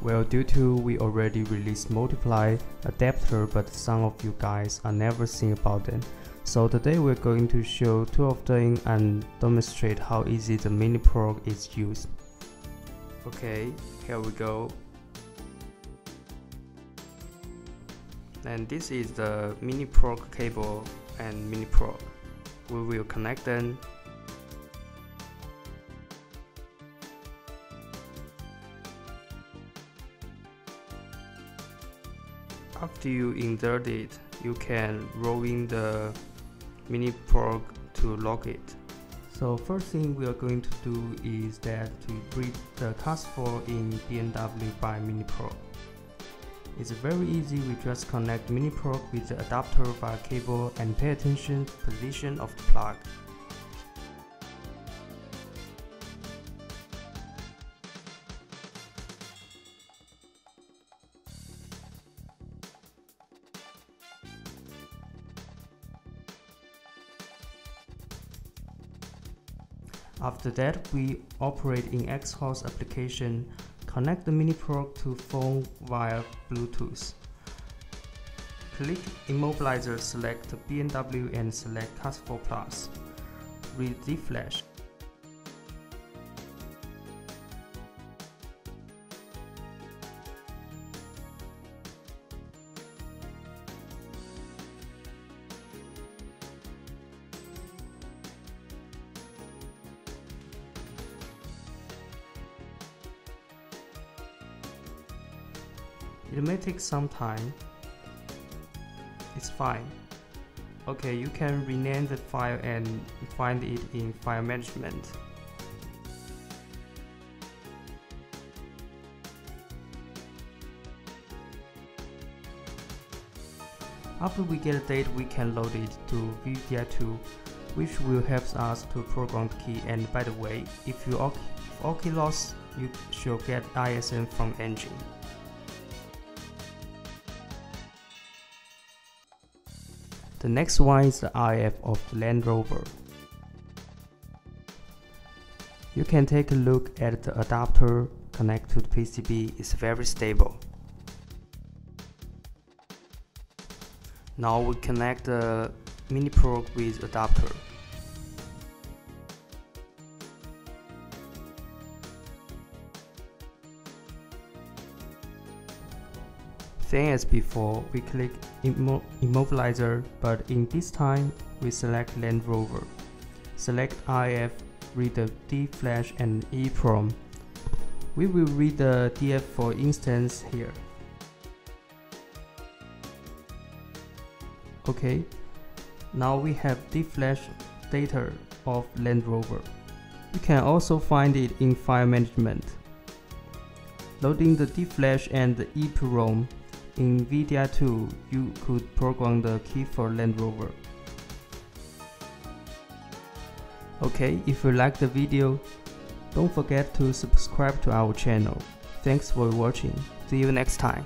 Well, due to we already released multiply adapter, but some of you guys are never seen about them. So today we're going to show two of them and demonstrate how easy the mini Prog is used. Okay, here we go. And this is the mini Prog cable and mini Prog. We will connect them. After you insert it, you can roll in the mini Prog to lock it. So first thing we are going to do is that to breed the CAS4 in BMW by mini Prog. It's very easy. We just connect mini Prog with the adapter via cable and pay attention to the position of the plug. After that, we operate in Xhorse application, connect the mini Prog to phone via Bluetooth. Click Immobilizer, select BMW and select CAS4 Plus. Read the flash. It may take some time. It's fine. Okay, you can rename the file and find it in file management. After we get a date, we can load it to VDI2, which will help us to program the key. And by the way, if you OK lost, you should get ISM from engine. The next one is the RF of the Land Rover. You can take a look at the adapter connect to the PCB. It's very stable. Now we connect the mini Prog with adapter. Same as before, we click Immobilizer, but in this time we select Land Rover. Select RF, read the D flash and EEPROM. We will read the DF for instance here. Okay, now we have D flash data of Land Rover. You can also find it in file management. Loading the D flash and the EEPROM. In VDI2, you could program the key for Land Rover. Okay, if you like the video, don't forget to subscribe to our channel. Thanks for watching. See you next time.